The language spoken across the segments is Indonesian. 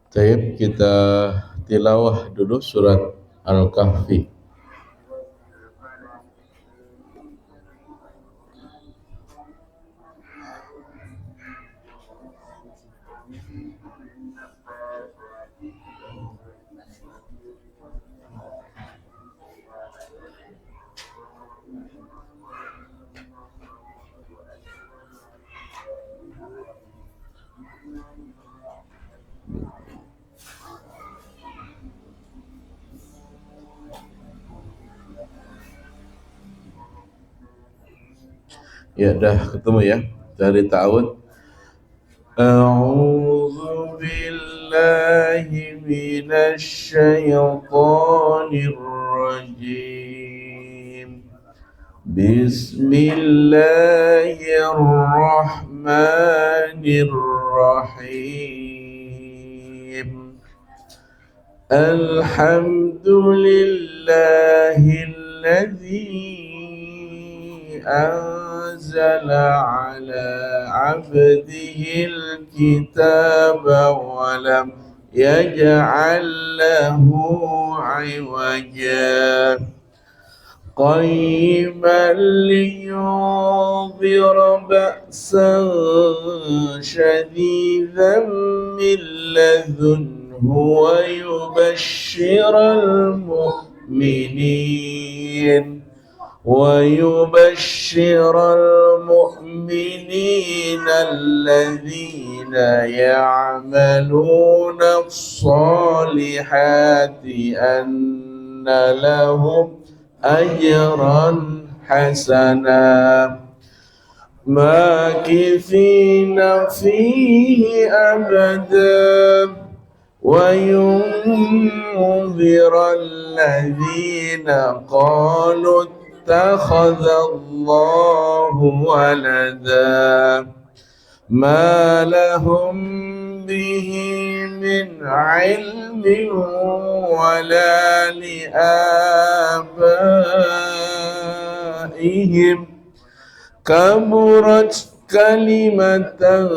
Baik, kita tilawah dulu surat Al-Kahfi. Ya, dah ketemu ya. Dari ta'awud. A'udzu billahi minasy syaithanir rajim. Bismillahirrahmanirrahim. Alhamdulillahilladzi أنزل على عبده الكتاب ولم يجعل له عوجا قيما لينذر بأسا شديدا من لدنه ويبشر المؤمنين الذين يعملون الصالحات أن لهم أجرا حسنا ماكثين فيه أبدا وينذر الذين قالوا اتخذ الله ولدا ما لهم به من علم ولا لآبائهم كبرت كلمة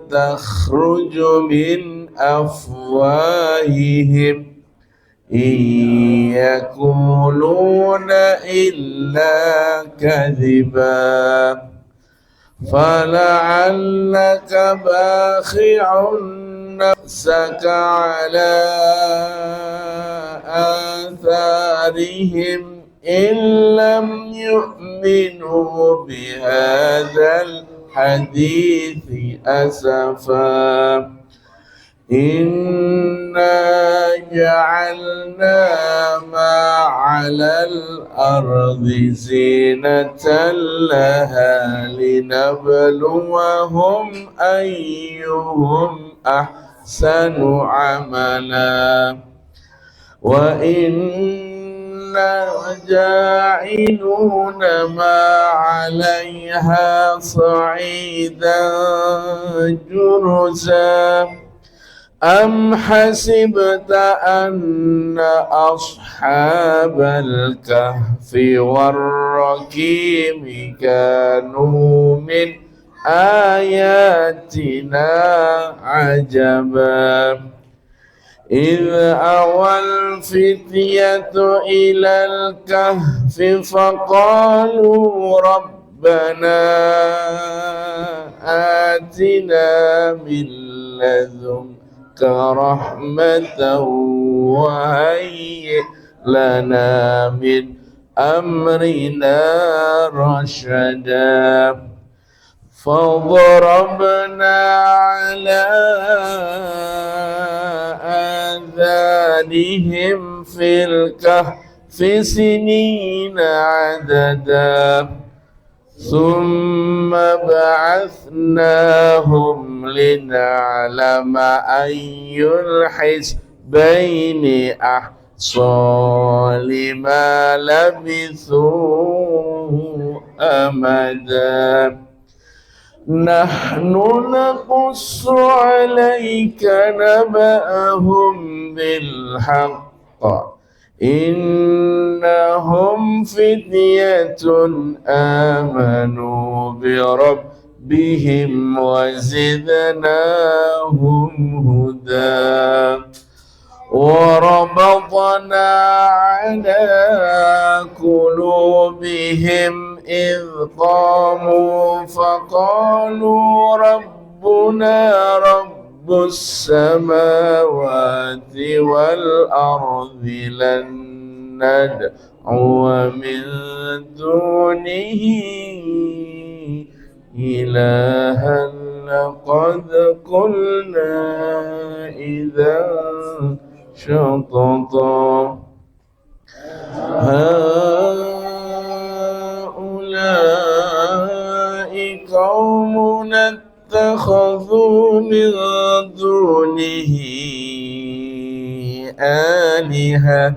تخرج من أفواههم إن يقولون إلا كذبا فلعلك باخع نفسك على آثارهم إن لم يؤمنوا بهذا الحديث أسفا إنا جعلنا ما على الأرض زينة لها لنبلوهم أيهم أحسن عملا وإنا جاعلون ما عليها صعيدا جرزا أم حسبت أن أصحاب الكهف والرقيم كانوا من آياتنا عجبا إذ أوى الفتية إلى الكهف فقالوا ربنا آتنا من لدنك رحمة وهيئ لنا من أمرنا رشدا فضربنا على آذانهم في الكهف سنين عددا ثم بعثناهم لنعلم أي الحزبين أحصى لما لبثوا أمدا نحن نقص عليك نبأهم بالحق إنهم فتية آمنوا بربهم وزدناهم الهدى وربطنا على قلوبهم إذ قاموا فقالوا ربنا رب السماوات والأرض لن ندعو من دونه إلها لقد قلنا إذا شططا هؤلاء قومنا اتخذوا من دونه آلهة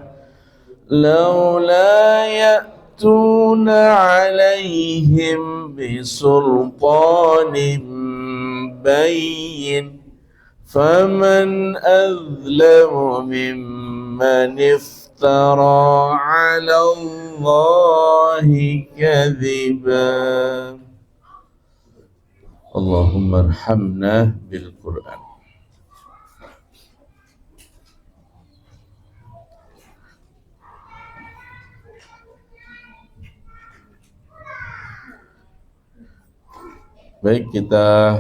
لولا يأتون عليهم بسلطان بين فمن أظلم ممن افترى على الله كذبا. اللهم ارحمنا بالقرآن. Baik, kita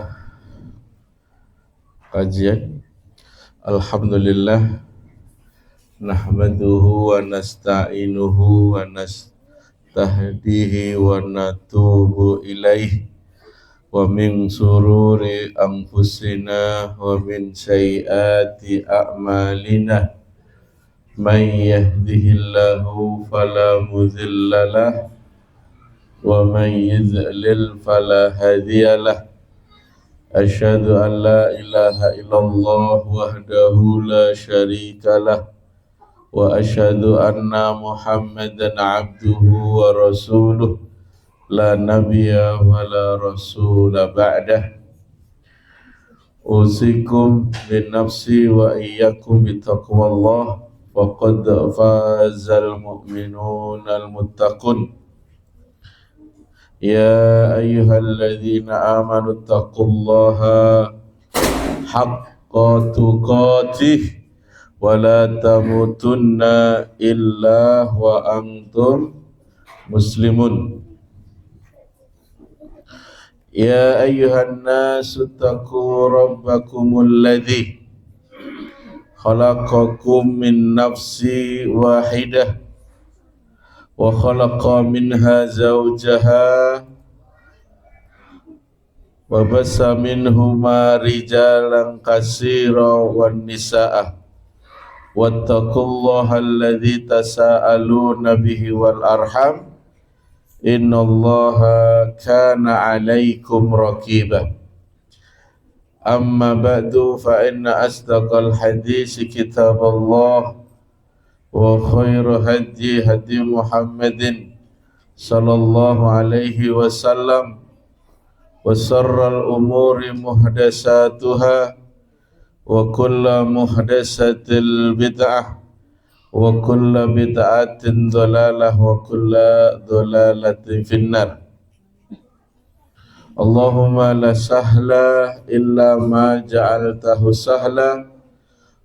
kajian. Alhamdulillah, nahmaduhu wa nasta'inuhu wa nastahdihi wa natubu ilaih wa min sururi anfusina wa min sayyiati a'malina man yahdihillahu fala mudhillalah wa man yudlil fala hadiyalah. Asyhadu an la ilaha illallah wahdahu la syarikalah wa asyhadu anna Muhammadan abduhu wa rasuluh la nabiyya wa la rasula ba'dah. Usikum bin nafsi wa iyyakum bitaqwallah faqad fazal mu'minuna al-muttaqun. Ya ayyuhalladzina amanu taqullaha haqqa tuqatih wa la tamutunna illa wa antum muslimun. Ya ayyuhan nasu taqu rabbakumul ladzi khalaqakum min nafsi wahidah wa khalaqa minha zawjaha wa bassa minhuma rijalan katsiran wan nisaa wattaqullaha alladzi tasaaluna bihi wal arham innallaha kana 'alaikum raqiba. Amma ba'du fa inna asdaqal hadits kitaballah wa khairu hadi hadi Muhammadin sallallahu alaihi wasallam wa sharral umuri muhdatsatuha wa kullu muhdatsatil bid'ah wa kullu bid'atin dhalalah wa kullu dhalalatin finnar. Allahumma la sahla illa ma ja'altahu sahla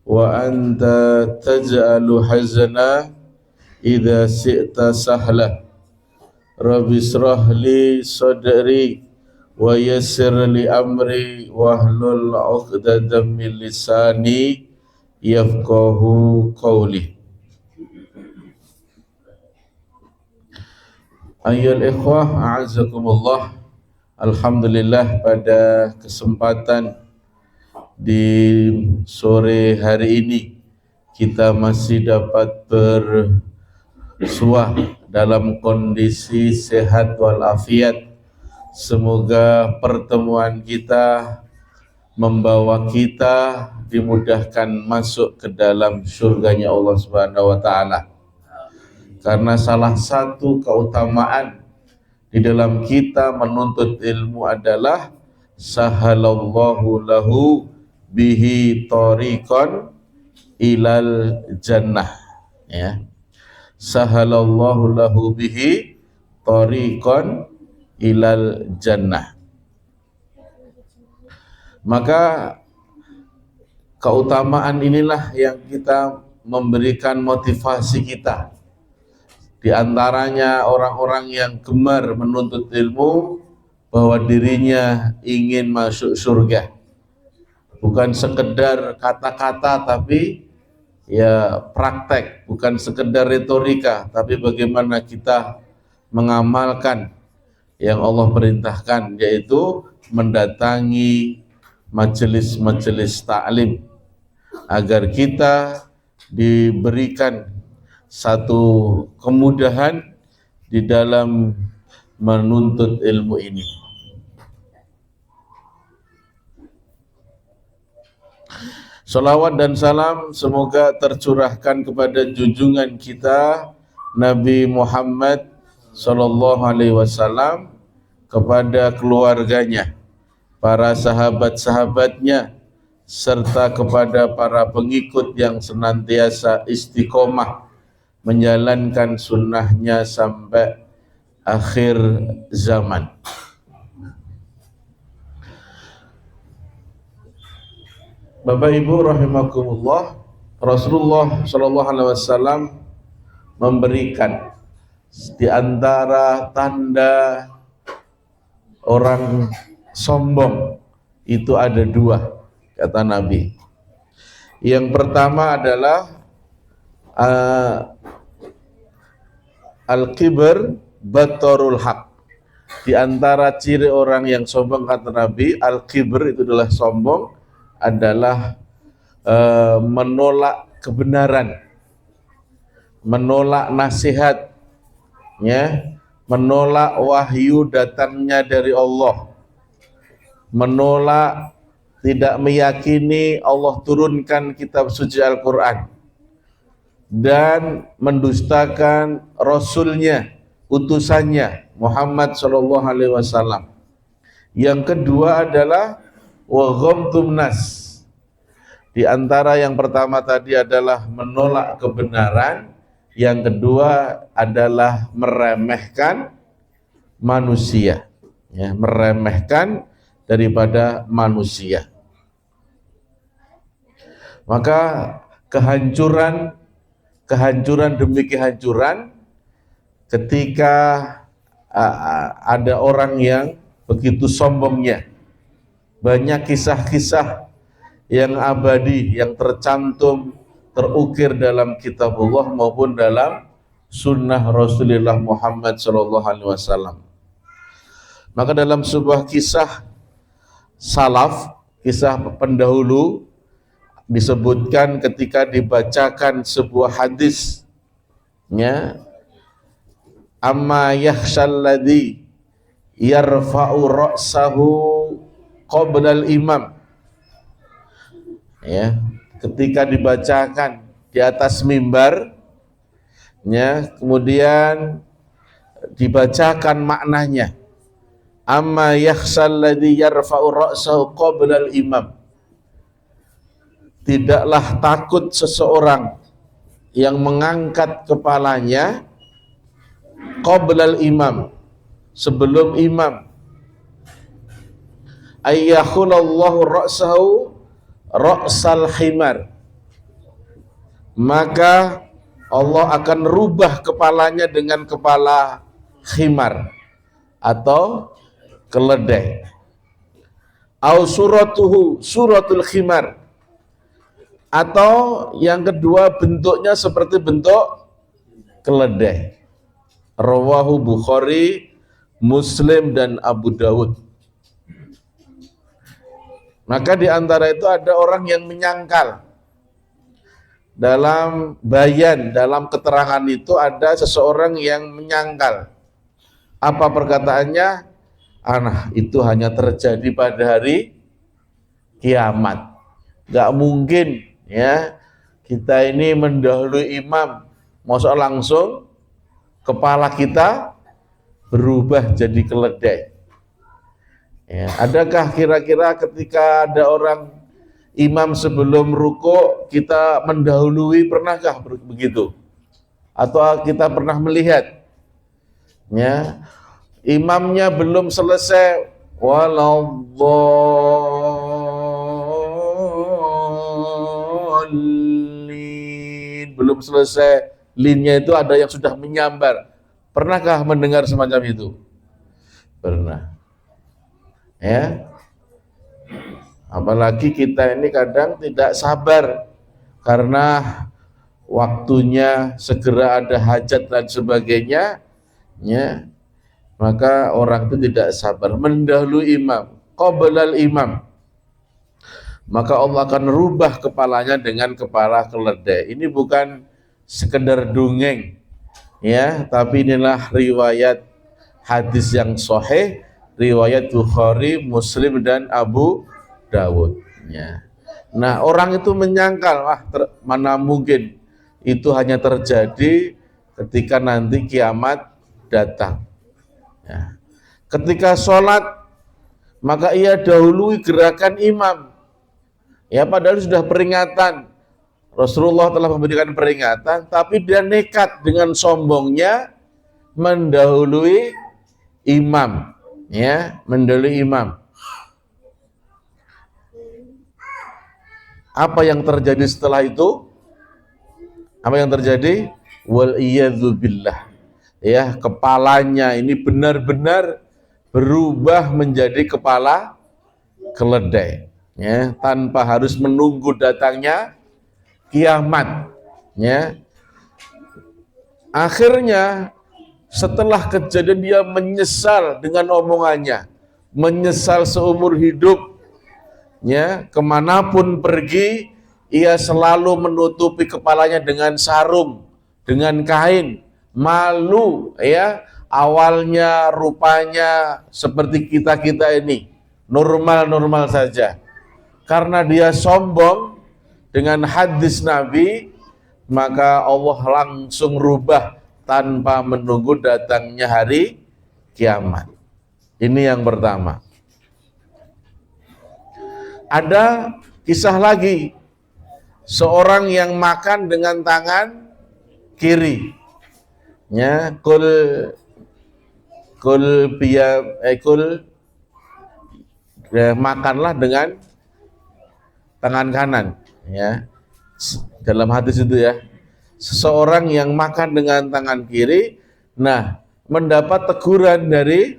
wa anta taj'alu hazana idza syi'ta sahla. Rabbi israh li sadri wa yassir li amri wahlul 'uqdatam min lisani yafqahu qawli. Ayyuhal ikhwah, a'azzakumullah. Alhamdulillah, pada kesempatan di sore hari ini kita masih dapat bersuah dalam kondisi sehat walafiat. Semoga pertemuan kita membawa kita dimudahkan masuk ke dalam surganya Allah Subhanahu wa taala. Karena salah satu keutamaan di dalam kita menuntut ilmu adalah sahalallahu lahu bihi tariqan ilal jannah, ya. Sahalallahu lahu bihi tariqan ilal jannah. Maka keutamaan inilah yang kita memberikan motivasi kita. Di antaranya orang-orang yang gemar menuntut ilmu bahwa dirinya ingin masuk surga. Bukan sekedar kata-kata tapi ya praktek, bukan sekedar retorika, tapi bagaimana kita mengamalkan yang Allah perintahkan, yaitu mendatangi majelis-majelis ta'lim agar kita diberikan satu kemudahan di dalam menuntut ilmu ini. Salawat dan salam semoga tercurahkan kepada junjungan kita Nabi Muhammad sallallahu alaihi wasallam, kepada keluarganya, para sahabat-sahabatnya, serta kepada para pengikut yang senantiasa istiqomah menjalankan sunnahnya sampai akhir zaman. Bapak Ibu rahimakumullah, Rasulullah sallallahu alaihi wasallam memberikan di antara tanda orang sombong itu ada dua, kata Nabi. Yang pertama adalah al-kibr batorul haq. Di antara ciri orang yang sombong, kata Nabi, al-kibr itu adalah sombong, adalah menolak kebenaran, menolak nasihat, ya, menolak wahyu datangnya dari Allah, menolak, tidak meyakini Allah turunkan kitab suci Al-Quran, dan mendustakan Rasulnya, utusannya Muhammad sallallahu alaihi wasallam. Yang kedua adalah wa ghamtun nas. Di antara yang pertama tadi adalah menolak kebenaran, yang kedua adalah meremehkan manusia, ya, meremehkan daripada manusia. Maka kehancuran demi kehancuran ketika ada orang yang begitu sombongnya. Banyak kisah-kisah yang abadi, yang tercantum, terukir dalam kitabullah maupun dalam sunnah Rasulullah Muhammad SAW. Maka dalam sebuah kisah salaf, kisah pendahulu, disebutkan ketika dibacakan sebuah hadis, ya, amma yakhshalladzi yarfa'u ra'sahu qablal imam, ya, ketika dibacakan di atas mimbar, ya, kemudian dibacakan maknanya, amma yakhshalladzi yarfa'u ra'sahu qablal imam, tidaklah takut seseorang yang mengangkat kepalanya qablal imam, sebelum imam, ayyakhulallahu ra'sahu ra'sal himar, maka Allah akan rubah kepalanya dengan kepala khimar atau keledai. Au suratuhu suratul khimar, atau yang kedua bentuknya seperti bentuk keledai. Rawahu Bukhari, Muslim, dan Abu Dawud. Maka di antara itu ada orang yang menyangkal. Dalam bayan, dalam keterangan itu ada seseorang yang menyangkal. Apa perkataannya? Itu hanya terjadi pada hari kiamat. Gak mungkin, ya, kita ini mendahului imam, masa langsung kepala kita berubah jadi keledai. Ya, adakah kira-kira ketika ada orang imam sebelum ruku kita mendahului, pernahkah begitu? Atau kita pernah melihat, ya, imamnya belum selesai, belum selesai linnya itu ada yang sudah menyambar. Pernahkah mendengar semacam itu? Pernah. Ya. Apalagi kita ini kadang tidak sabar karena waktunya segera ada hajat dan sebagainya, ya. Maka orang itu tidak sabar, mendahului imam, qablal imam. Maka Allah akan rubah kepalanya dengan kepala keledai. Ini bukan sekedar dongeng, ya, tapi inilah riwayat hadis yang sahih, riwayat Bukhari, Muslim dan Abu Dawud, ya. Nah, orang itu menyangkal, mana mungkin itu hanya terjadi ketika nanti kiamat datang, ya. Ketika sholat, maka ia dahului gerakan imam, ya, padahal sudah peringatan. Rasulullah telah memberikan peringatan, tapi dia nekat dengan sombongnya mendahului imam, ya, mendahului imam. Apa yang terjadi setelah itu? Apa yang terjadi? Wal iyadzu billah. Ya, kepalanya ini benar-benar berubah menjadi kepala keledai, ya, tanpa harus menunggu datangnya kiamat, ya. Akhirnya setelah kejadian dia menyesal dengan omongannya, menyesal seumur hidup, ya, kemanapun pergi ia selalu menutupi kepalanya dengan sarung, dengan kain, malu, ya. Awalnya rupanya seperti kita ini, normal-normal saja. Karena dia sombong dengan hadis Nabi, maka Allah langsung rubah tanpa menunggu datangnya hari kiamat. Ini yang pertama. Ada kisah lagi, seorang yang makan dengan tangan kiri, ya, makanlah dengan tangan kanan, ya. Dalam hadis itu, ya, seseorang yang makan dengan tangan kiri, nah, mendapat teguran dari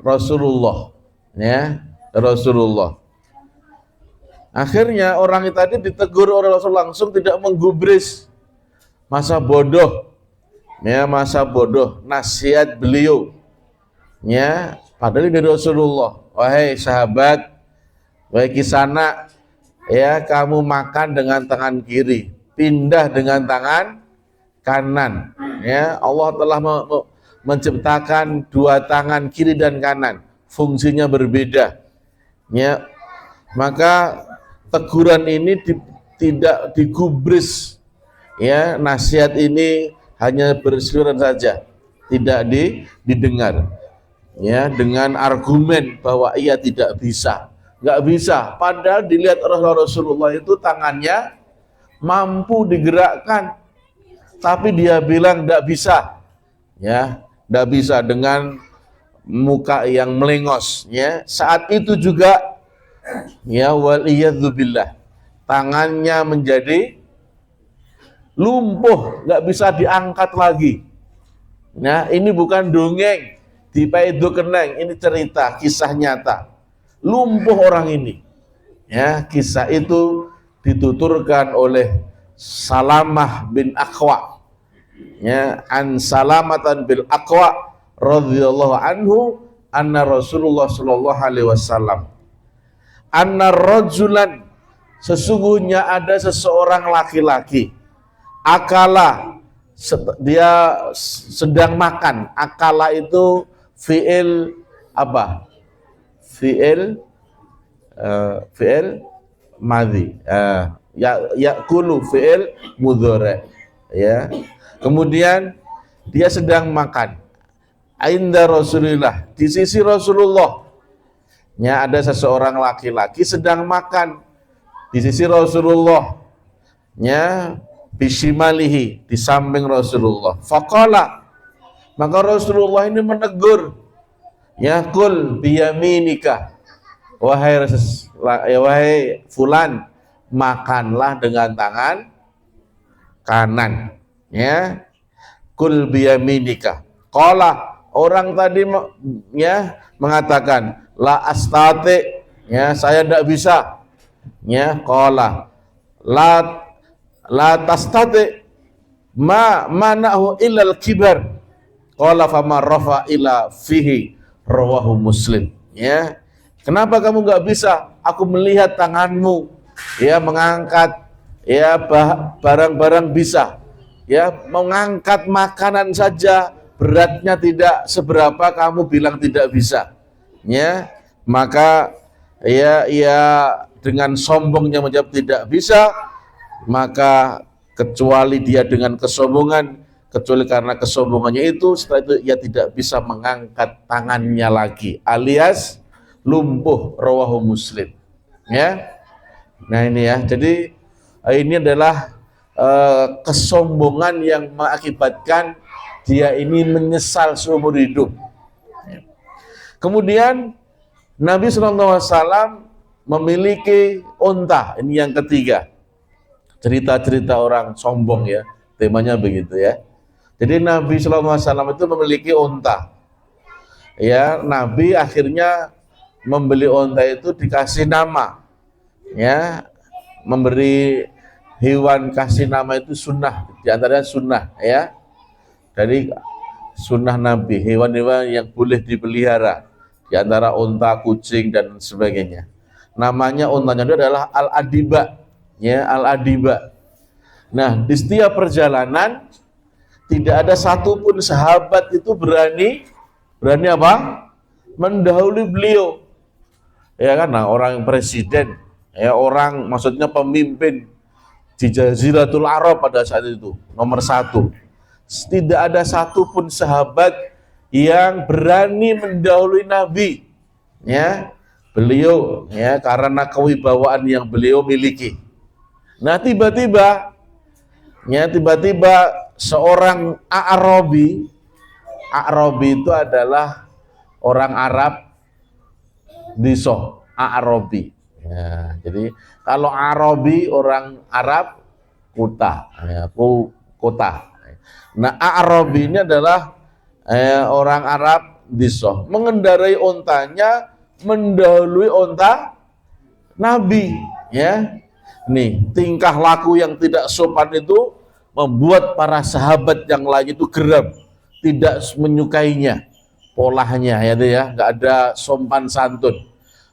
Rasulullah, ya, Rasulullah. Akhirnya orang itu tadi ditegur oleh Rasul, langsung tidak menggubris, masa bodoh, ya, masa bodoh, nasihat beliau, ya. Padahal ini Rasulullah, wahai sahabat, wahai kisana, ya, kamu makan dengan tangan kiri, pindah dengan tangan kanan, ya. Allah telah menciptakan dua tangan kiri dan kanan, fungsinya berbeda, ya. Maka teguran ini tidak digubris, ya, nasihat ini hanya berseliweran saja, tidak didengar, ya, dengan argumen bahwa ia tidak bisa, nggak bisa. Padahal dilihat Rasulullah itu tangannya mampu digerakkan, tapi dia bilang nggak bisa, ya, nggak bisa, dengan muka yang melengos, ya. Saat itu juga, ya, waliyadzubillah, tangannya menjadi lumpuh, nggak bisa diangkat lagi. Nah, ini bukan dongeng di Paido Keneng, ini cerita, kisah nyata. Lumpuh orang ini, ya. Kisah itu dituturkan oleh Salamah bin Aqwa, ya, an Salamatan bil Aqwa radhiyallahu anhu anna Rasulullah sallallahu alaihi wasallam anna rajulan, sesungguhnya ada seseorang laki-laki, akala, dia sedang makan. Akala itu fi'il apa? Fi'il madhi, yakulu fi'il mudhari, ya. Kemudian dia sedang makan inda Rasulillah, di sisi Rasulullah. Ya, ada seseorang laki-laki sedang makan di sisi Rasulullah, ya, bisimalihi, di samping Rasulullah. Faqala, maka Rasulullah ini menegur, ya, kul biyaminika, wahai fulan, makanlah dengan tangan kanan. Ya, kul biyaminika. Qala, orang tadi ya mengatakan la astati, ya saya tidak bisa. Ya, qala la tastati ma manahu illal kibar. Qala fama rafa ila fihi, rawahu Muslim. Ya, kenapa kamu nggak bisa? Aku melihat tanganmu, ya mengangkat, ya barang-barang bisa, ya mengangkat makanan saja beratnya tidak seberapa, kamu bilang tidak bisa. Ya, maka ya dengan sombongnya menjawab tidak bisa, maka kecuali dia dengan kesombongan, kecuali karena kesombongannya itu, setelah itu ia tidak bisa mengangkat tangannya lagi, alias lumpuh, rawahu Muslim. Ya, nah ini ya, jadi ini adalah kesombongan yang mengakibatkan dia ini menyesal seumur hidup. Kemudian Nabi SAW memiliki unta. Ini yang ketiga, cerita-cerita orang sombong ya, temanya begitu ya. Jadi Nabi SAW itu memiliki unta. Ya, Nabi akhirnya membeli unta itu dikasih nama. Ya, memberi hewan kasih nama itu sunnah, diantaranya sunnah ya. Dari sunnah Nabi, hewan-hewan yang boleh dipelihara, diantara unta, kucing dan sebagainya. Namanya untanya itu adalah Al-Adiba, ya Al-Adiba. Nah, di setiap perjalanan tidak ada satupun sahabat itu berani apa? Mendahului beliau. Ya kan, nah, orang presiden, ya orang maksudnya pemimpin di Jaziratul Arab pada saat itu nomor 1. Tidak ada satupun sahabat yang berani mendahului Nabi, ya beliau, ya karena kewibawaan yang beliau miliki. Nah tiba-tiba seorang A'rabi itu adalah orang Arab disoh, A'rabi. Ya, jadi kalau Arabi orang Arab kota, ya, kota. Nah A'rabi ini adalah orang Arab disoh, mengendarai ontanya mendahului onta Nabi. Ya, nih tingkah laku yang tidak sopan itu membuat para sahabat yang lain itu geram, tidak menyukainya, polanya ya, nggak ada sopan santun.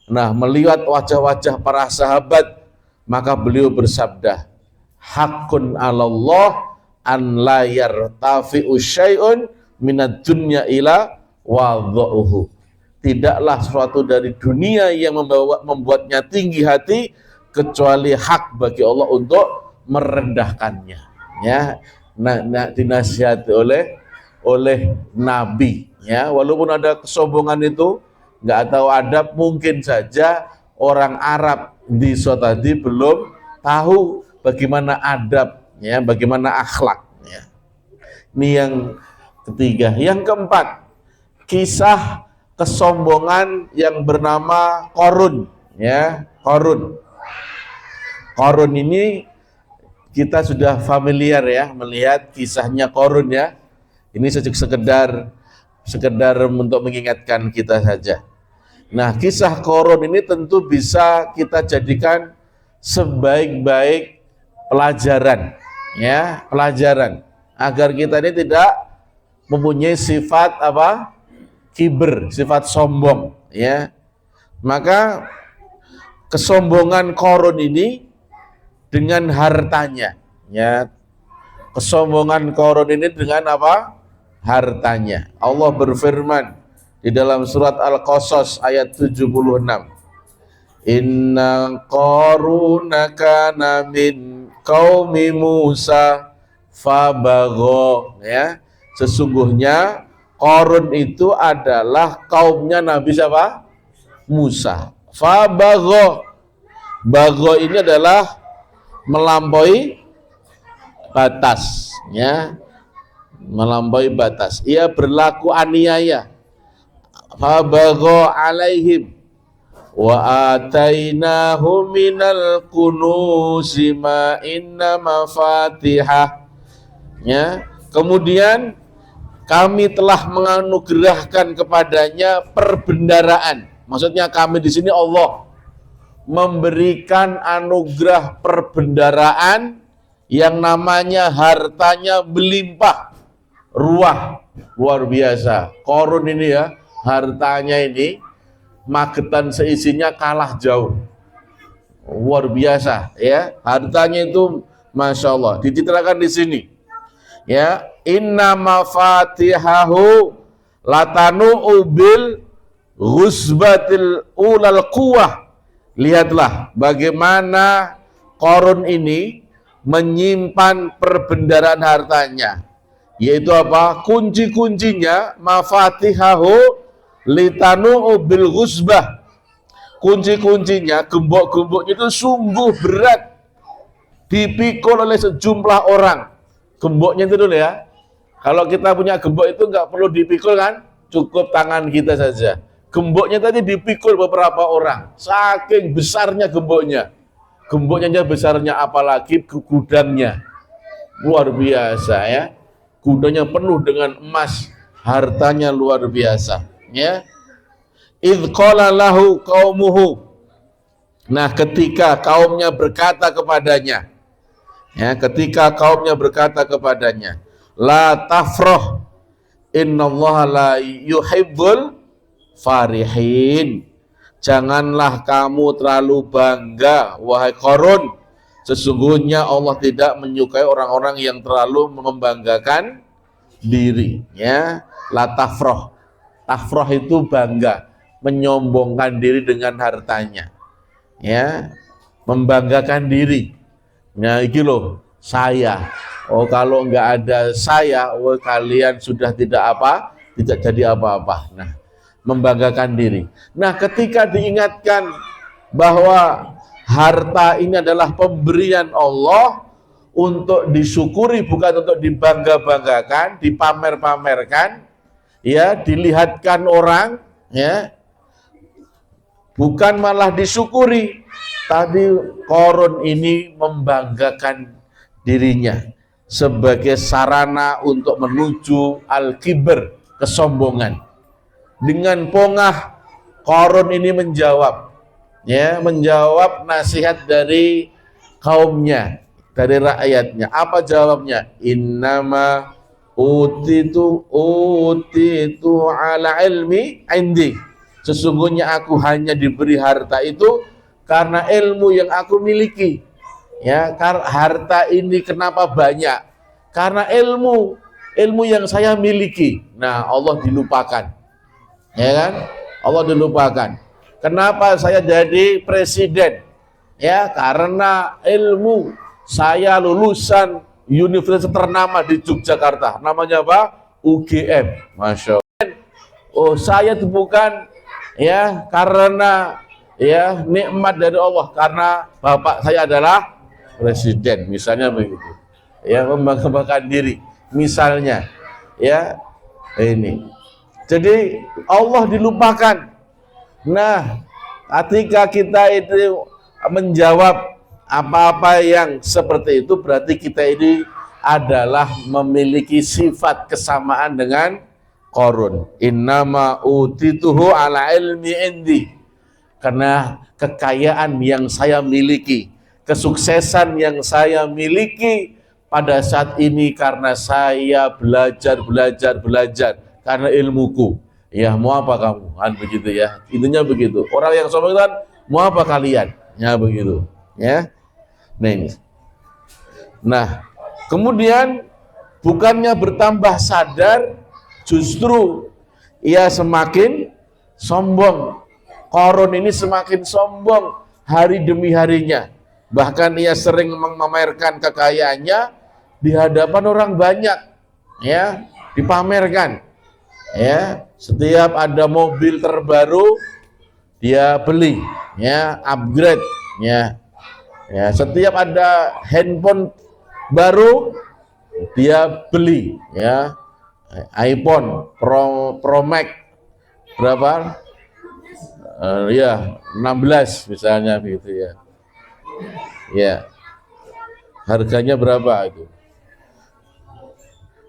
Nah, melihat wajah-wajah para sahabat, maka beliau bersabda, hakun 'alallah an la yartafi'u syai'un minad dunya ila wadhu'uhu. Tidaklah sesuatu dari dunia yang membuatnya tinggi hati kecuali hak bagi Allah untuk merendahkannya. Ya, nah dinasihati oleh Nabi. Ya, walaupun ada kesombongan itu, nggak tahu adab, mungkin saja orang Arab di tadi belum tahu bagaimana adab, ya, bagaimana akhlak. Ya. Ini yang ketiga. Yang keempat, kisah kesombongan yang bernama Qarun. Ya, Qarun. Qarun ini kita sudah familiar ya melihat kisahnya Qarun ya. Ini sekedar untuk mengingatkan kita saja. Nah, kisah Qarun ini tentu bisa kita jadikan sebaik-baik pelajaran, ya, pelajaran agar kita ini tidak mempunyai sifat apa? Kiber, sifat sombong, ya. Maka kesombongan Qarun ini dengan hartanya, ya. Kesombongan Qarun ini dengan apa? Hartanya. Allah berfirman di dalam surat Al-Qasas ayat 76. Inna Qaruna kana min qaumi Musa fabagha, ya. Sesungguhnya Qarun itu adalah kaumnya Nabi siapa? Musa. Fabagha. Bagha ini adalah melampaui batas, ya. Melampaui batas. Ia berlaku aniaya. Fabagha alaihim wa atainahu minal kunuzi ma inna mafatihah Ya, kemudian kami telah menganugerahkan kepadanya perbendaraan. Maksudnya kami di sini Allah memberikan anugerah perbendaraan yang namanya hartanya melimpah ruah, luar biasa. Korun ini ya, hartanya ini magetan seisinya kalah jauh, luar biasa ya. Hartanya itu masya Allah dicitrakan di sini ya. Inna mafatihahu latanu ubil ghusbatil ulal quwah. Lihatlah bagaimana Korun ini menyimpan perbendaraan hartanya, yaitu apa? Kunci-kuncinya mafatihahu litanu bil ghusbah. Kunci-kuncinya, gembok-gemboknya itu sungguh berat dipikul oleh sejumlah orang. Gemboknya itu dulu ya. Kalau kita punya gembok itu nggak perlu dipikul kan? Cukup tangan kita saja. Gemboknya tadi dipikul beberapa orang. Saking besarnya gemboknya. Gemboknya besarnya, apalagi gudangnya. Luar biasa ya. Gudangnya penuh dengan emas. Hartanya luar biasa. Ya. Idh qala lahu qaumuhu. Nah, ketika kaumnya berkata kepadanya. Ya, ketika kaumnya berkata kepadanya, la tafrah innallaha la yuhibbul farihin. Janganlah kamu terlalu bangga wahai Korun, sesungguhnya Allah tidak menyukai orang-orang yang terlalu membanggakan diri ya. La tafrah, tafrah itu bangga, menyombongkan diri dengan hartanya ya, membanggakan diri. Nah iki loh saya, oh kalau nggak ada saya, oh kalian sudah tidak apa, tidak jadi apa-apa. Nah, membanggakan diri. Nah, ketika diingatkan bahwa harta ini adalah pemberian Allah untuk disyukuri, bukan untuk dibangga-banggakan, dipamer-pamerkan, ya, dilihatkan orang, ya, bukan malah disyukuri. Tadi Korun ini membanggakan dirinya sebagai sarana untuk menuju al-kibr, kesombongan. Dengan pongah Korun ini menjawab, ya, menjawab nasihat dari kaumnya, dari rakyatnya. Apa jawabnya? Innama utitu ala ilmi indi. Sesungguhnya aku hanya diberi harta itu karena ilmu yang aku miliki. Ya, harta ini kenapa banyak? Karena ilmu yang saya miliki. Nah, Allah dilupakan. Ya kan? Allah dilupakan. Kenapa saya jadi presiden? Ya, karena ilmu. Saya lulusan universitas ternama di Yogyakarta. Namanya apa? UGM. Masya Allah. Oh, saya itu bukan ya karena ya nikmat dari Allah, karena bapak saya adalah presiden, misalnya begitu. Ya, membanggakan diri misalnya. Ya, ini. Jadi Allah dilupakan. Nah, ketika kita itu menjawab apa-apa yang seperti itu, berarti kita ini adalah memiliki sifat kesamaan dengan Korun. Innama utituhu ala ilmi indi. Karena kekayaan yang saya miliki, kesuksesan yang saya miliki pada saat ini karena saya belajar karena ilmuku. Ya, mau apa kamu? Kan begitu ya. Intinya begitu. Orang yang sombong kan, mau apa kalian? Ya begitu. Ya. Nah ini. Nah, kemudian bukannya bertambah sadar, justru ia semakin sombong. Korun ini semakin sombong hari demi harinya. Bahkan ia sering memamerkan kekayaannya di hadapan orang banyak. Ya, dipamerkan. Ya, setiap ada mobil terbaru dia beli, ya, upgrade, ya. Ya, setiap ada handphone baru dia beli, ya. iPhone Pro Max berapa? Ya 16 misalnya begitu ya. Ya. Harganya berapa itu?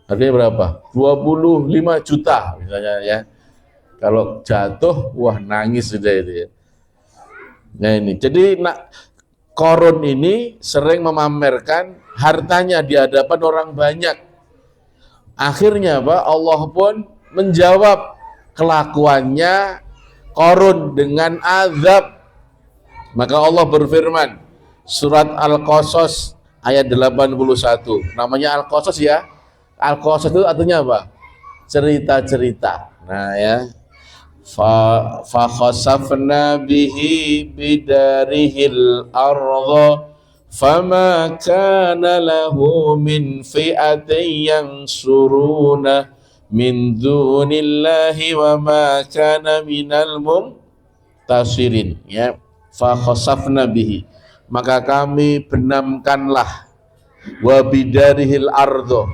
Harganya berapa? 25 juta misalnya ya. Kalau jatuh, wah nangis sudah itu ya. Nah ini, jadi Korun ini sering memamerkan hartanya di hadapan orang banyak. Akhirnya apa? Allah pun menjawab kelakuannya Korun dengan azab. Maka Allah berfirman, surat Al-Qasas ayat 81. Namanya Al-Qasas ya. Al-Qasas itu artinya apa? Cerita-cerita. Nah ya. Fa khasafna bihi bidarihil ardha fama kana lahu min fi'atin yansuruna min dunillahi wa ma kana minal muntasirin ya. Fa khasafna bihi, maka kami benamkanlah, wa bidarihil ardha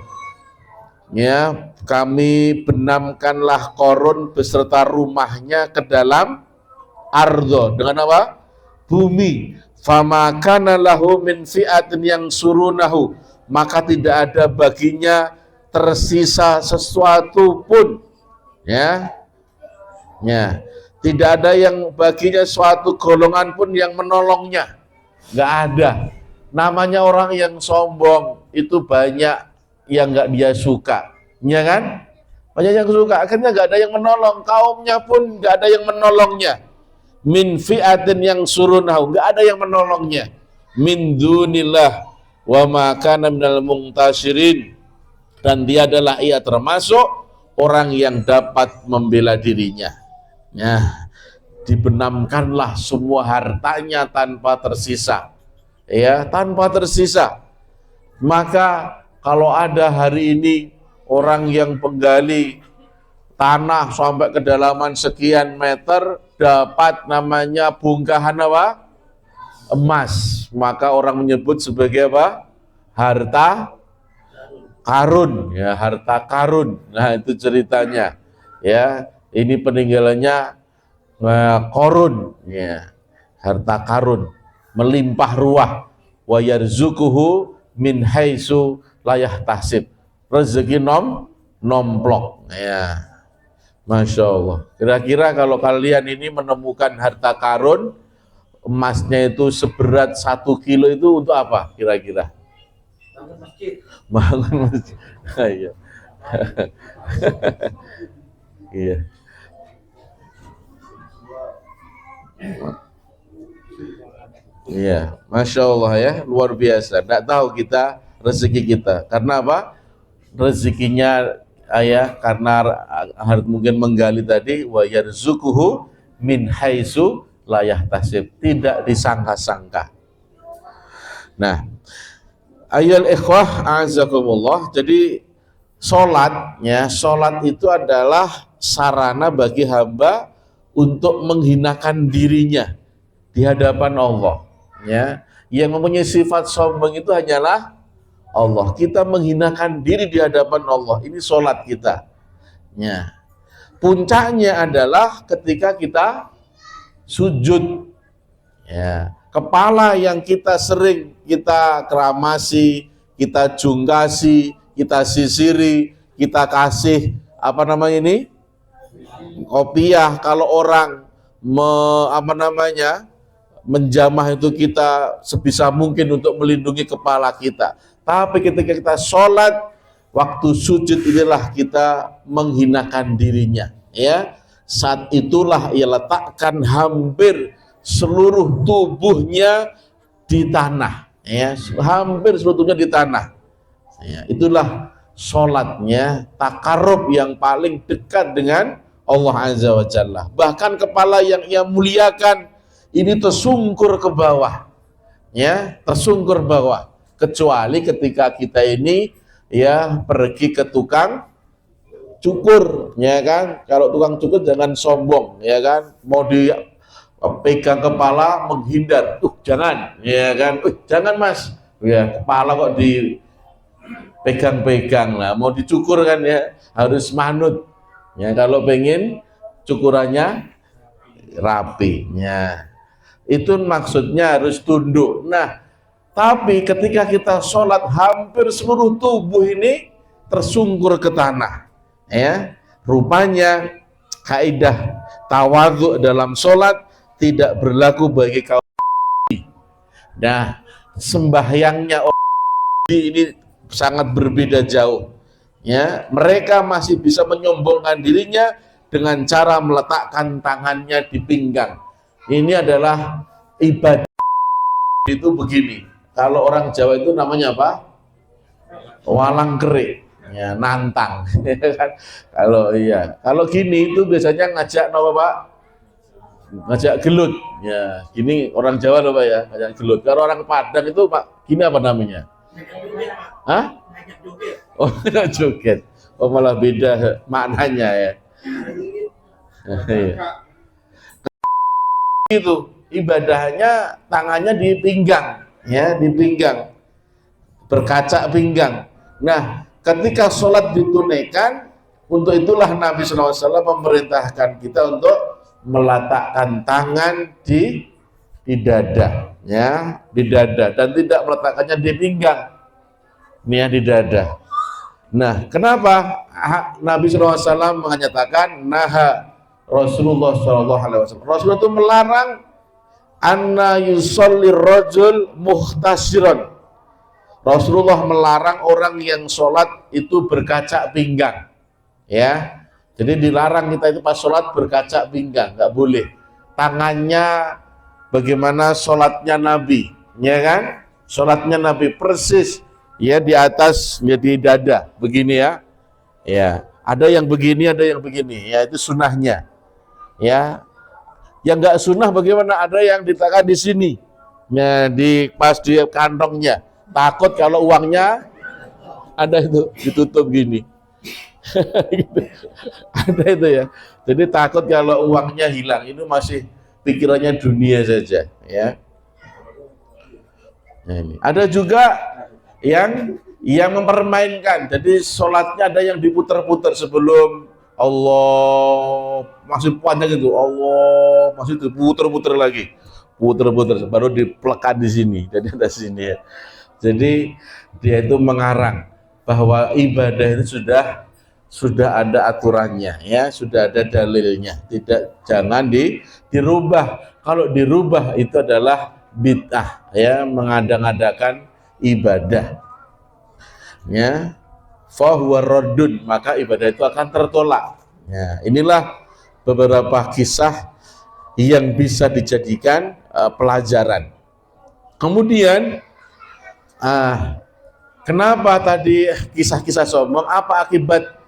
ya, kami benamkanlah Korun beserta rumahnya ke dalam ardho, dengan apa? Bumi. Fama kana lahu min fi'atin yang surunahu, maka tidak ada baginya tersisa sesuatu pun ya. Ya, tidak ada yang baginya suatu golongan pun yang menolongnya, nggak ada. Namanya orang yang sombong itu banyak yang nggak dia suka, ya kan? Banyak yang suka, akhirnya nggak ada yang menolong, kaumnya pun nggak ada yang menolongnya. Min fi'atin yang surunahu, nggak ada yang menolongnya. Min dunillah wa ma kana minal muntasirin, dan dia adalah ia termasuk orang yang dapat membela dirinya. Ya, dibenamkanlah semua hartanya tanpa tersisa, ya, tanpa tersisa. Maka kalau ada hari ini orang yang penggali tanah sampai kedalaman sekian meter dapat namanya bongkahan apa? Emas, maka orang menyebut sebagai apa? Harta karun, ya, harta karun. Nah, itu ceritanya. Ya, ini peninggalannya Korun, ya. Harta karun, melimpah ruah, wa yarzuquhu min haitsu layah tahsib, rezeki nomplok ya. Masya Allah. Kira-kira kalau kalian ini menemukan harta karun, emasnya itu seberat 1 kilo, itu untuk apa kira-kira? Bangun masjid. Bangun masjid. Iya. Iya. Iya, Masya Allah ya, luar biasa. Tidak tahu kita rezeki kita. Karena apa? Rezekinya ayah karena mungkin menggali tadi, wa yarzuquhu min haitsu la yahtasib, tidak disangka-sangka. Nah, ayyul ikhwah a'azakumullah, jadi sholat itu adalah sarana bagi hamba untuk menghinakan dirinya di hadapan Allah ya. Yang mempunyai sifat sombong itu hanyalah Allah. Kita menghinakan diri di hadapan Allah, ini sholat kita ya. Puncaknya adalah ketika kita sujud ya. Kepala yang kita sering kita keramasi, kita jungkasi, kita sisiri, kita kasih apa namanya ini? Kopiah. Kalau orang menjamah itu kita sebisa mungkin untuk melindungi kepala kita. Tapi ketika kita sholat, waktu sujud inilah kita menghinakan dirinya ya. Saat itulah ia letakkan hampir seluruh tubuhnya di tanah ya, hampir seluruh tubuhnya di tanah ya. Itulah sholatnya, takarrub yang paling dekat dengan Allah Azza wa Jalla. Bahkan kepala yang ia muliakan ini tersungkur ke bawah ya, tersungkur bawah. Kecuali ketika kita ini ya pergi ke tukang cukur ya kan. Kalau tukang cukur jangan sombong ya kan, mau dipegang kepala menghindar, jangan ya kan, jangan mas ya, kepala kok dipegang-pegang lah, mau dicukur kan ya harus manut ya, kalau pengen cukurannya rapi ya. Itu maksudnya harus tunduk. Nah, tapi ketika kita sholat, hampir seluruh tubuh ini tersungkur ke tanah. Ya, rupanya kaidah tawadhu dalam sholat tidak berlaku bagi kaum. Nah, sembahyangnya ini sangat berbeda jauh. Ya, mereka masih bisa menyombongkan dirinya dengan cara meletakkan tangannya di pinggang. Ini adalah ibadah itu begini. Kalau orang Jawa itu namanya apa? Walang kerik, ya, nantang. Kalau gini itu biasanya ngajak apa Pak? Ngajak gelut. Ya, gini orang Jawa loh Pak ya, ngajak gelut. Kalau orang Padang itu Pak, gini apa namanya? Hah? Oh, joget. Oh, malah beda maknanya ya. Itu ibadahnya tangannya di pinggang, ya, di pinggang, berkaca pinggang. Nah, ketika sholat ditunaikan, untuk itulah Nabi SAW memerintahkan kita untuk meletakkan tangan di dada, ya, di dada, dan tidak meletakkannya di pinggang, ya, di dada. Nah, kenapa Nabi SAW menyatakan naha Rasulullah SAW? Rasulullah itu melarang anna yusolli rajul muhtasiron. Rasulullah melarang orang yang sholat itu berkaca pinggang, ya. Jadi dilarang kita itu pas sholat berkaca pinggang, nggak boleh. Tangannya bagaimana sholatnya Nabi, ya kan? Sholatnya Nabi persis, ya, di atas, ya, di dada, begini ya. Ya, ada yang begini, ada yang begini, ya, itu sunnahnya. Ya, yang nggak sunnah bagaimana? Ada yang diletakkan di sini, ya, di pas di kantongnya. Takut kalau uangnya ada itu ditutup gini. Gitu. Ada itu ya. Jadi takut kalau uangnya hilang. Itu masih pikirannya dunia saja, ya. Nah, ini. Ada juga yang mempermainkan. Jadi sholatnya ada yang diputar-putar sebelum Allah, masih panjang itu, Allah masih diputar-putar lagi, putar-putar baru dipelekat di sini. Jadi ada sini ya. Jadi dia itu mengarang bahwa ibadah itu sudah ada aturannya, ya, sudah ada dalilnya. Jangan dirubah. Kalau dirubah itu adalah bid'ah, ya, mengada-ngadakan ibadah. Ya, fahuwa raddun, maka ibadah itu akan tertolak. Ya, inilah beberapa kisah yang bisa dijadikan pelajaran. Kemudian kenapa tadi kisah-kisah sombong? Apa akibat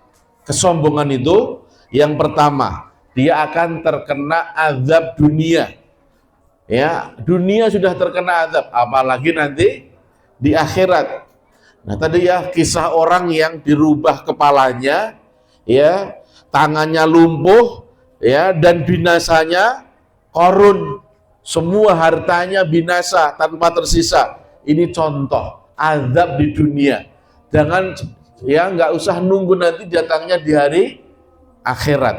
kesombongan itu? Yang pertama, dia akan terkena azab dunia. Ya, dunia sudah terkena azab, apalagi nanti di akhirat. Nah, tadi ya kisah orang yang dirubah kepalanya, ya, tangannya lumpuh, ya, dan binasanya korun, semua hartanya binasa tanpa tersisa. Ini contoh azab di dunia. Jangan, ya, nggak usah nunggu nanti datangnya di hari akhirat.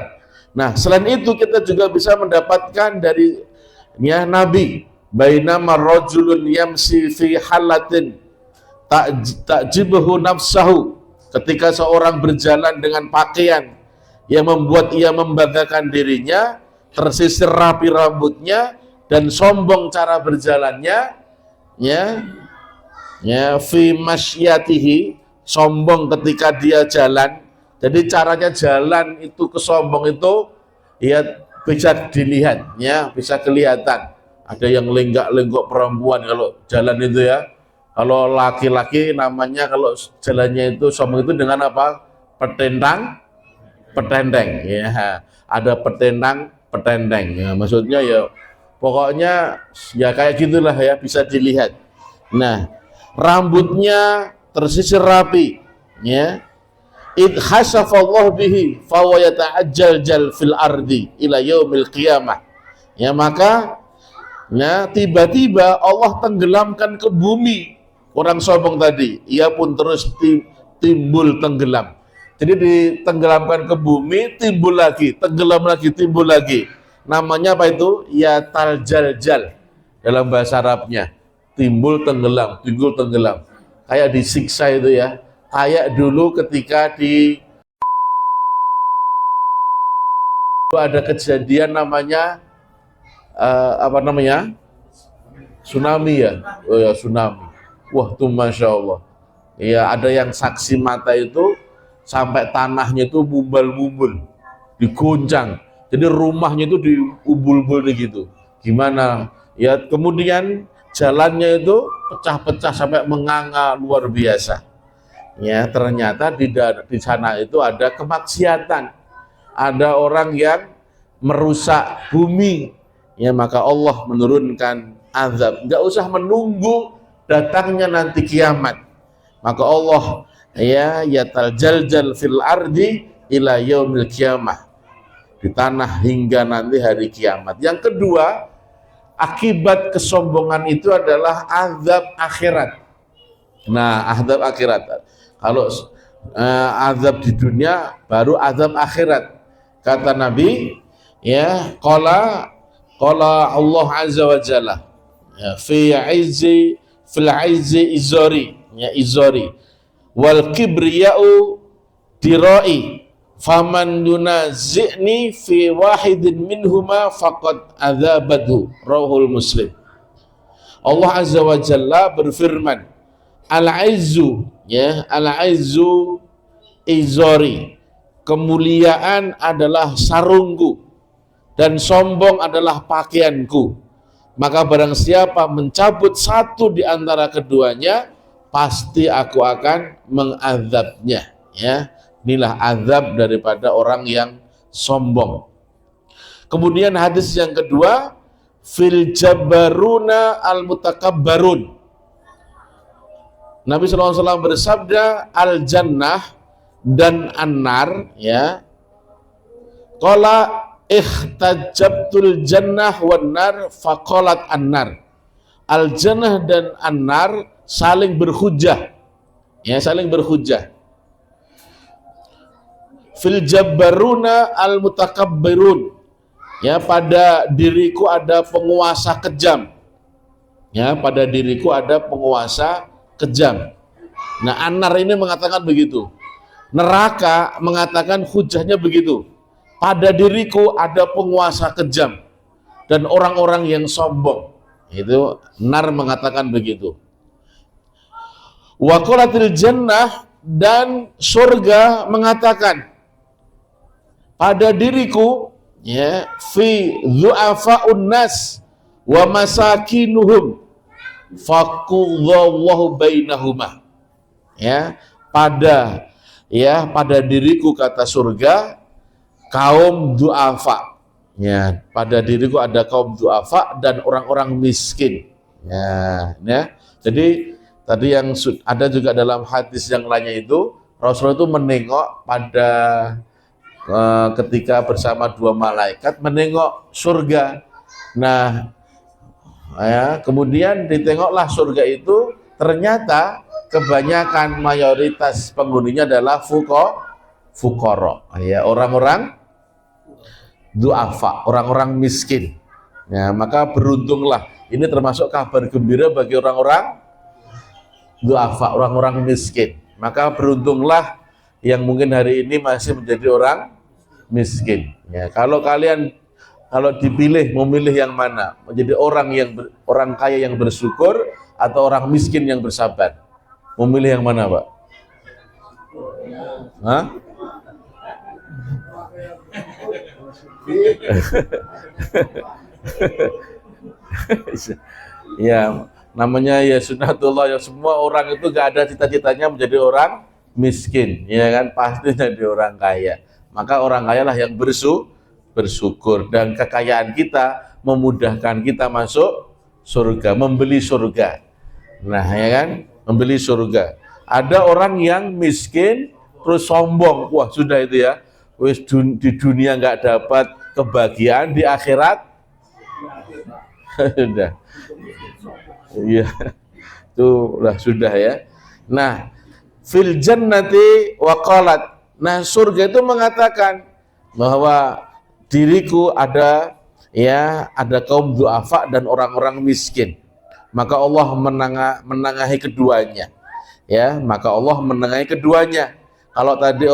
Nah, selain itu kita juga bisa mendapatkan dari, ya, Nabi, bainama rajulun yamsi fi halatin ta'jibuhu nafsahu, ketika seorang berjalan dengan pakaian yang membuat ia membanggakan dirinya, tersisir rapi rambutnya dan sombong cara berjalannya, ya, fi masyatihi, sombong ketika dia jalan. Jadi caranya jalan itu kesombong itu, ya, bisa dilihat, ya, bisa kelihatan. Ada yang lenggak-lenggok perempuan kalau jalan itu, ya. Kalau laki-laki namanya kalau jalannya itu sombong itu dengan apa? Petendang, ya. Ada petendang, ya. Maksudnya ya pokoknya ya kayak gitulah, ya, bisa dilihat. Nah, rambutnya tersisir rapi, ya. Id khasafallahu bihi fa wa yata'ajjal fil ardi ila yaumil qiyamah. Ya, maka, ya, tiba-tiba Allah tenggelamkan ke bumi orang sombong tadi, ia pun terus timbul tenggelam. Jadi ditenggelamkan ke bumi, timbul lagi, tenggelam lagi, timbul lagi. Namanya apa itu? Ya taljaljal dalam bahasa Arabnya. Timbul tenggelam, timbul tenggelam. Kayak disiksa itu, ya. Kayak dulu ketika ada kejadian namanya apa namanya? Tsunami ya. Oh ya, tsunami. Wah, tuh Masya Allah. Ya, ada yang saksi mata itu sampai tanahnya itu mumbal-mumbul, diguncang. Jadi rumahnya itu diubul-ubul gitu. Gimana? Ya, kemudian jalannya itu pecah-pecah sampai menganga luar biasa. Ya, ternyata di sana itu ada kemaksiatan. Ada orang yang merusak bumi. Ya, maka Allah menurunkan azab. Enggak usah menunggu datangnya nanti kiamat. Maka Allah yatajaljal fil ardi ila yaumil kiamah, di tanah hingga nanti hari kiamat. Yang kedua, akibat kesombongan itu adalah azab akhirat. Nah, azab akhirat. Kalau azab di dunia baru azab akhirat. Kata Nabi, ya, qala Allah azza wa jalla, ya, fil izzi izori, ya, izori wal kibriya'u dirai faman yunazi'ni fi wahidin minhuma faqad adzabatu, rawahul Muslim. Allah azza wa jalla berfirman, al-izzu, ya, al-izzu izori, kemuliaan adalah sarungku dan sombong adalah pakaianku. Maka barang siapa mencabut satu di antara keduanya, pasti aku akan mengazabnya. Ya, inilah azab daripada orang yang sombong. Kemudian hadis yang kedua, fil jabbaruna al mutakabbarun. Nabi SAW bersabda, al jannah dan an-nar, ya. Qala ihtajabtul jannah wan nar faqalat an-nar. Al jannah dan an-nar saling berhujjah, ya, saling berhujjah. Fil jabbaruna al mutakabbirun, ya, pada diriku ada penguasa kejam, ya, pada diriku ada penguasa kejam. Nah, an-nar ini mengatakan begitu, neraka mengatakan hujahnya begitu, pada diriku ada penguasa kejam dan orang-orang yang sombong. Itu nar mengatakan begitu. Wa qalatil jannah, dan surga mengatakan pada diriku, ya, fi du'afa'un nas wa masakinuhum faqullahu bainahuma, ya, pada diriku, kata surga, kaum du'afa, ya, pada diriku ada kaum du'afa dan orang-orang miskin, ya, ya. Jadi tadi yang ada juga dalam hadis yang lainnya itu, Rasulullah itu menengok pada ketika bersama dua malaikat menengok surga. Nah, ya, kemudian ditengoklah surga itu, ternyata kebanyakan mayoritas penghuninya adalah fuqara, ya, orang-orang du'afa, orang-orang miskin. Ya, maka beruntunglah, ini termasuk kabar gembira bagi orang-orang du'afa, orang-orang miskin. Maka beruntunglah yang mungkin hari ini masih menjadi orang miskin. Ya, kalau dipilih, memilih yang mana? Menjadi orang kaya yang bersyukur atau orang miskin yang bersabar? Memilih yang mana, Pak? Hah? Ya, namanya ya sunatullah, ya, semua orang itu gak ada cita-citanya menjadi orang miskin, ya kan, pasti jadi orang kaya. Maka orang kaya lah yang bersyukur, dan kekayaan kita memudahkan kita masuk surga, membeli surga. Nah, ya kan, membeli surga. Ada orang yang miskin terus sombong, wah sudah itu ya, wis di dunia nggak dapat kebahagiaan, di akhirat sudah, iya, sudah ya. Nah, fil jannati wa qalat, nah, surga itu mengatakan bahwa diriku ada, ya, ada kaum du'afa dan orang-orang miskin. Maka Allah menengahi keduanya. ya, maka Allah menengahi keduanya. Kalau tadi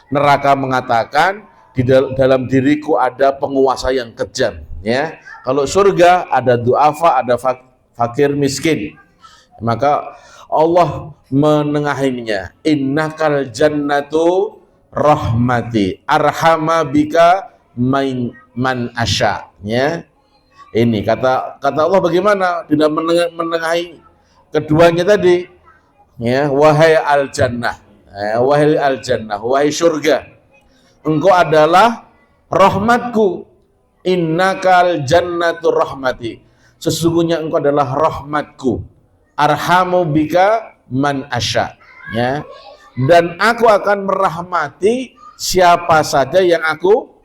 neraka mengatakan di dalam diriku ada penguasa yang kejam, ya. Kalau surga ada du'afa, ada fakir miskin. Maka Allah menengahinya. Innakal jannatu rahmati arhama bika man asya, ya. Ini kata Allah bagaimana tidak menengahi keduanya tadi, ya. Wahai al-jannah, wahai surga, engkau adalah rahmatku. Innakal jannatu rahmati, sesungguhnya engkau adalah rahmatku. Arhamu bika man asya, ya. Dan aku akan merahmati siapa saja yang aku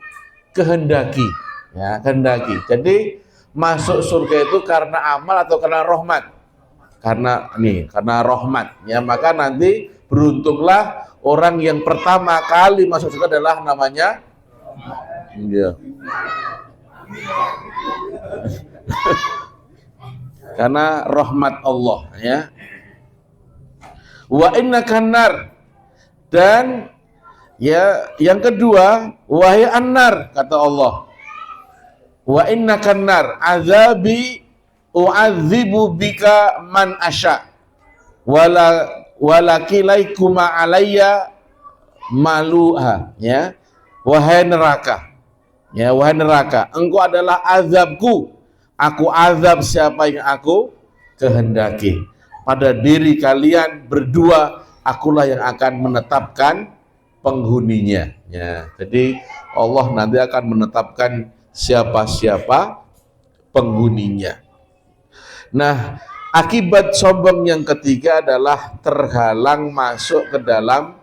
kehendaki, ya, kehendaki. Jadi masuk surga itu karena amal atau karena rahmat? Karena rahmat, ya. Maka nanti beruntunglah orang yang pertama kali masuk surga adalah namanya, ya. Karena rahmat Allah, ya. Wa innakan nar, dan ya yang kedua, wahai annar, kata Allah, wa innakan nar azabi u'adzibu bika man asya walakilaikuma alayya maluha, ya. Wahai neraka, ya, wahai neraka, engkau adalah azabku, aku azab siapa yang aku kehendaki. Pada diri kalian berdua akulah yang akan menetapkan penghuninya, ya. Jadi Allah nanti akan menetapkan siapa-siapa penghuninya. Nah, akibat sombong yang ketiga adalah terhalang masuk ke dalam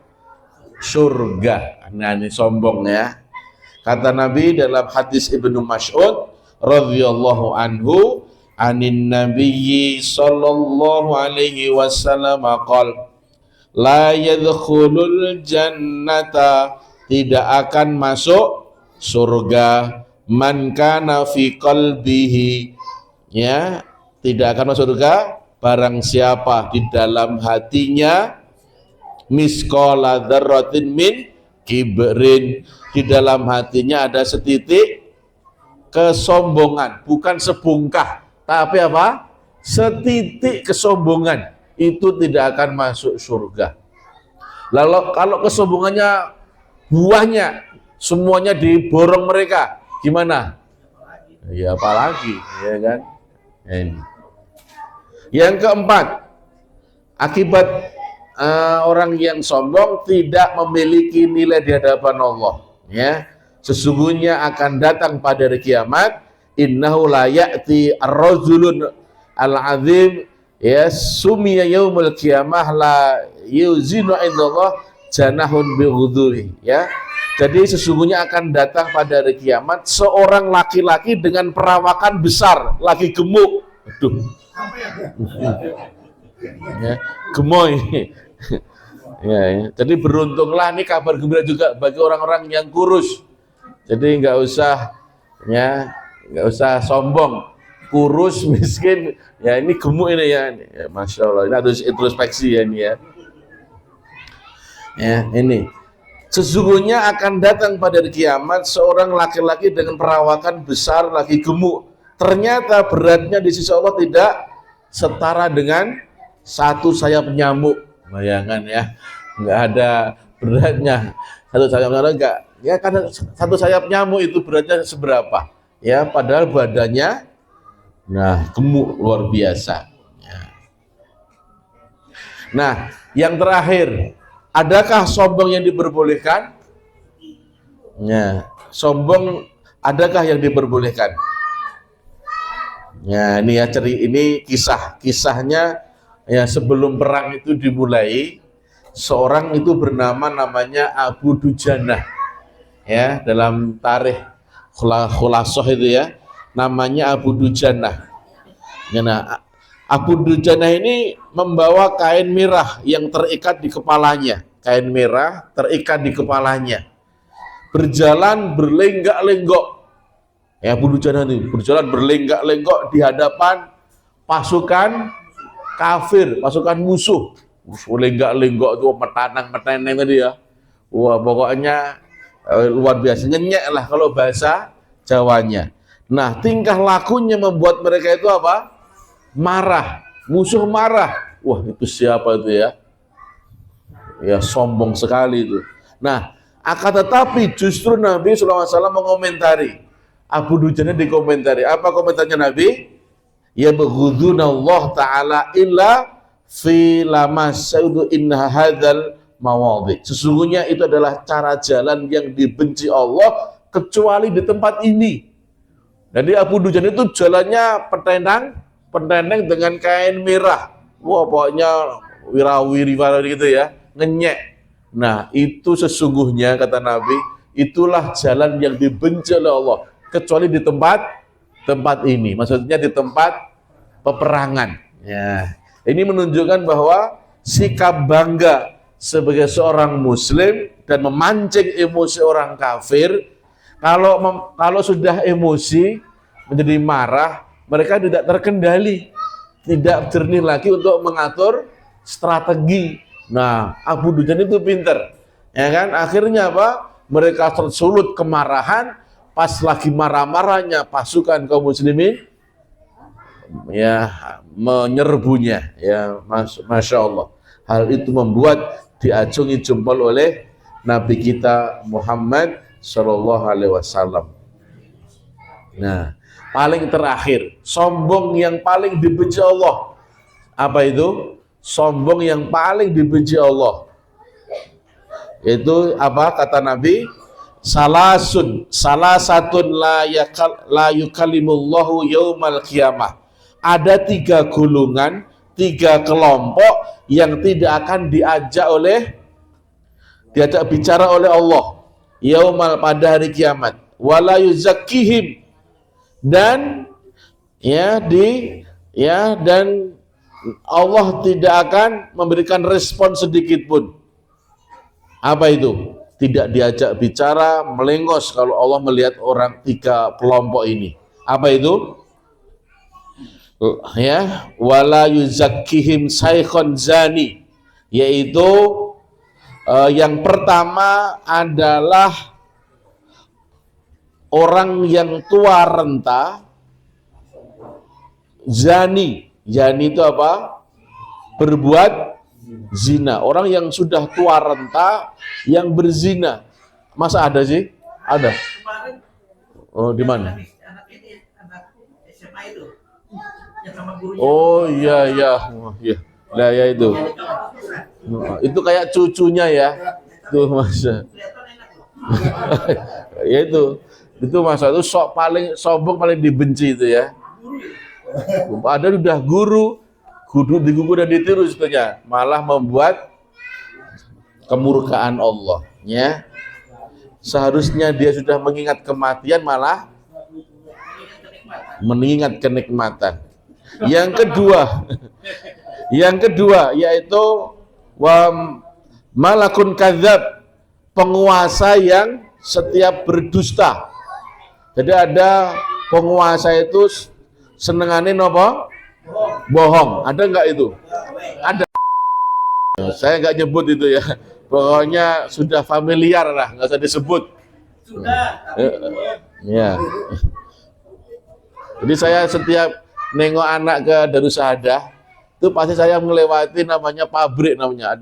surga. Nah, ini sombong, ya. Kata Nabi dalam hadis Ibnu Mas'ud radhiyallahu anhu, anin nabiyyi sallallahu alaihi wasallam qala la yadkhulul jannata, tidak akan masuk surga, man kana fi qalbihi, ya, tidak akan masuk surga barang siapa di dalam hatinya misqala dzarratin min kibrin, di dalam hatinya ada setitik kesombongan, bukan sebungkah, tapi apa? Setitik kesombongan, itu tidak akan masuk surga. Lalu kalau kesombongannya buahnya semuanya diborong mereka, gimana? Ya apalagi, ya kan? Ini. Yang keempat, akibat orang yang sombong tidak memiliki nilai di hadapan Allah, ya. Sesungguhnya akan datang pada hari kiamat, innahu la ya'ti ar-rajulun al-azim, ya, sumiya yaumul qiyamah la yuzinu indallah janahun bighuduri, ya. Jadi sesungguhnya akan datang pada hari kiamat seorang laki-laki dengan perawakan besar, lagi gemuk. Aduh. Ya, gemoy. Ya. Jadi beruntunglah, ini kabar gembira juga bagi orang-orang yang kurus. Jadi nggak usah sombong, kurus, miskin, ya ini gemuk ini, ya. Masya Allah, ini harus introspeksi, ya, ini, ya. Ya, ini sesungguhnya akan datang pada hari kiamat seorang laki-laki dengan perawakan besar, lagi gemuk. Ternyata beratnya di sisi Allah tidak setara dengan satu sayap nyamuk. Bayangkan, ya, nggak ada beratnya satu sayap nyamuk, enggak. Ya, karena satu sayap nyamuk itu beratnya seberapa? Ya, padahal badannya, nah, gemuk luar biasa. Ya. Nah, yang terakhir, adakah sombong yang diperbolehkan? Ya, sombong adakah yang diperbolehkan? Ya, ini, ya, ini kisahnya, ya, sebelum perang itu dimulai, seorang itu namanya Abu Dujanah, ya, dalam tarikh Khulasah itu, ya, namanya Abu Dujanah. Ya, nah, Abu Dujanah ini membawa kain merah yang terikat di kepalanya, kain merah terikat di kepalanya, berjalan berlenggak-lenggok. Ya, Abu Dujanah ini berjalan berlenggak-lenggok di hadapan pasukan kafir, pasukan musuh. lenggak-lenggok tuh metanang-meteneng tadi ya. Wah, pokoknya luar biasa, ngenyek lah kalau bahasa Jawanya. Nah, tingkah lakunya membuat mereka itu apa? Marah, musuh marah. Wah, itu siapa itu ya? Ya, sombong sekali itu. Nah, akan tetapi justru Nabi SAW mengomentari. Abu Dujannya dikomentari. Apa komentarnya Nabi? Ya beghuduna Allah Ta'ala illa fi lamasaudu inna hadzal mawadhi. Sesungguhnya itu adalah cara jalan yang dibenci Allah kecuali di tempat ini. Jadi Abu Dujan itu jalannya pentenang dengan kain merah. Wah, pokoknya wirawiri gitu ya, ngenyek. Nah, itu sesungguhnya kata Nabi, itulah jalan yang dibenci oleh Allah kecuali di tempat ini. Maksudnya di tempat peperangan. Ya. Ini menunjukkan bahwa sikap bangga sebagai seorang muslim dan memancing emosi orang kafir, kalau sudah emosi menjadi marah, mereka tidak terkendali, tidak jernih lagi untuk mengatur strategi. Nah, Abu Dujan itu pinter, ya kan? Akhirnya apa? Mereka tersulut kemarahan, pas lagi marah-marahnya pasukan kaum muslimin ya menyerbunya, ya masya Allah. Hal itu membuat diacungi jempol oleh Nabi kita Muhammad Shallallahu Alaihi Wasallam. Nah, paling terakhir, sombong yang paling dibenci Allah. Apa itu? Sombong yang paling dibenci Allah. Itu apa kata Nabi? Salasatun la yukallimullahu yaumal qiyamah. Ada 3 golongan, 3 kelompok yang tidak akan diajak bicara oleh Allah yaumal pada hari kiamat. Wala yuzakkihim, dan Allah tidak akan memberikan respon sedikit pun. Apa itu? Tidak diajak bicara, melengos kalau Allah melihat orang 3 kelompok ini. Apa itu? Ya, wala yuzakkihim saikhon zani, yaitu yang pertama adalah orang yang tua renta, zani. Zani itu apa? Berbuat zina. Orang yang sudah tua renta yang berzina. Masa ada sih? Ada. Oh, di mana? Oh iya. Nah, ya itu. Itu kayak cucunya ya. Tuh masa. Ya itu masa itu paling sombong, paling dibenci itu ya. Ada udah guru digugu dan ditiru sebetulnya, malah membuat kemurkaan Allah ya. Seharusnya dia sudah mengingat kematian, malah mengingat kenikmatan. Yang kedua yaitu malakun kadzab, penguasa yang setiap berdusta. Jadi ada penguasa itu senengane nopo? Bohong. Ada enggak itu? Ada. Saya enggak nyebut itu ya. Pokoknya sudah familiar lah, enggak usah disebut. Sudah. Ya. Jadi saya setiap nengok anak ke Darussahadah, itu pasti saya melewati namanya pabrik namanya.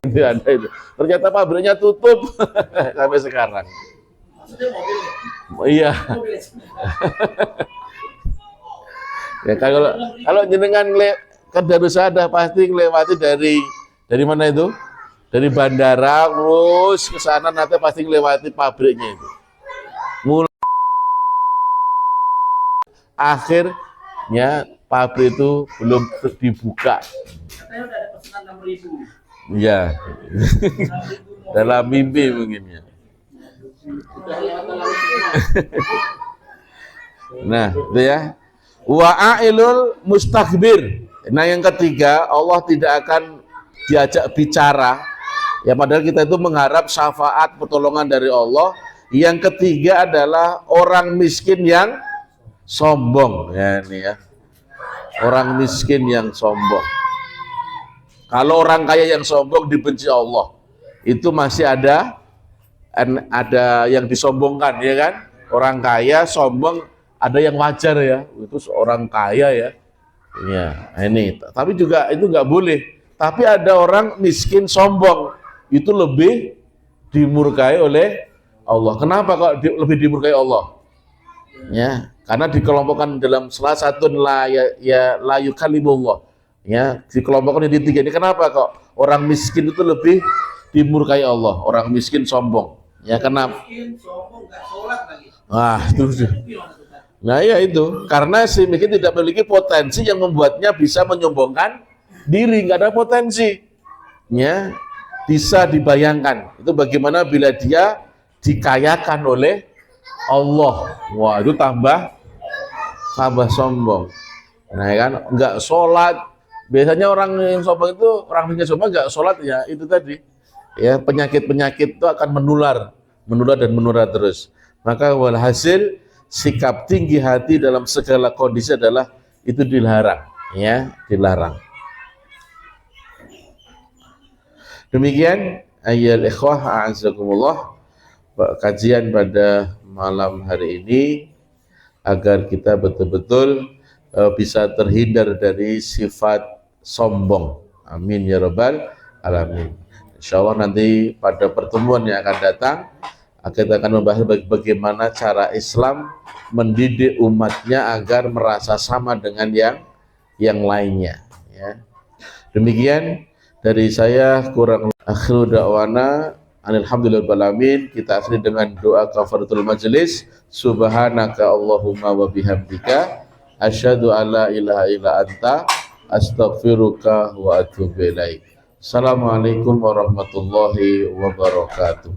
Ada itu. Ternyata pabriknya tutup sampai sekarang. Iya. Ya, kalau jenengan ke Darussahadah pasti melewati dari mana itu? Dari bandara terus ke sana, nanti pasti melewati pabriknya itu. Mulai akhirnya pabrik itu belum dibuka. Katanya udah ada pesanan 6.000. Iya. Dalam mimpi mungkin ya. Nah, itu ya. Wa'ailul mustakbir. Nah, yang ketiga, Allah tidak akan diajak bicara. Ya, padahal kita itu mengharap syafaat pertolongan dari Allah. Yang ketiga adalah orang miskin yang sombong. Ya, ini ya. Orang miskin yang sombong. Kalau orang kaya yang sombong dibenci Allah, itu masih ada yang disombongkan, ya kan? Orang kaya sombong ada yang wajar ya, itu seorang kaya ya. Ya, ini. Tapi juga itu nggak boleh. Tapi ada orang miskin sombong, itu lebih dimurkai oleh Allah. Kenapa kok lebih dimurkai Allah? Ya, karena dikelompokkan dalam salah satu la yukalimullah. Ya, dikelompokkan di tiga ini. Kenapa kok orang miskin itu lebih dimurkai Allah? Orang miskin sombong. Ya, kenapa? Wah, itu. Nah, ya itu. Karena si miskin tidak memiliki potensi yang membuatnya bisa menyombongkan diri, nggak ada potensi. Ya, bisa dibayangkan. Itu bagaimana bila dia dikayakan oleh Allah. Wah, itu tambah sombong. Nah, ya kan, nggak sholat. Biasanya orang yang sombong itu, orang miskin sombong nggak sholat ya, itu tadi. Ya, penyakit-penyakit itu akan menular dan menular terus. Maka walhasil sikap tinggi hati dalam segala kondisi adalah itu dilarang, ya, dilarang. Demikian ayyuhal ikhwah a'azzakumullah, kajian pada malam hari ini agar kita betul-betul bisa terhindar dari sifat sombong. Amin ya rabbal alamin. Insyaallah nanti pada pertemuan yang akan datang kita akan membahas bagaimana cara Islam mendidik umatnya agar merasa sama dengan yang lainnya, ya. Demikian dari saya, kurang akhiru da'wana alhamdulillahil alamin. Kita akhiri dengan doa kafaratul majelis. Subhanaka Allahumma wa bihamdika asyhadu alla ilaha illa anta astaghfiruka wa atubu ilaik. Assalamualaikum warahmatullahi wabarakatuh.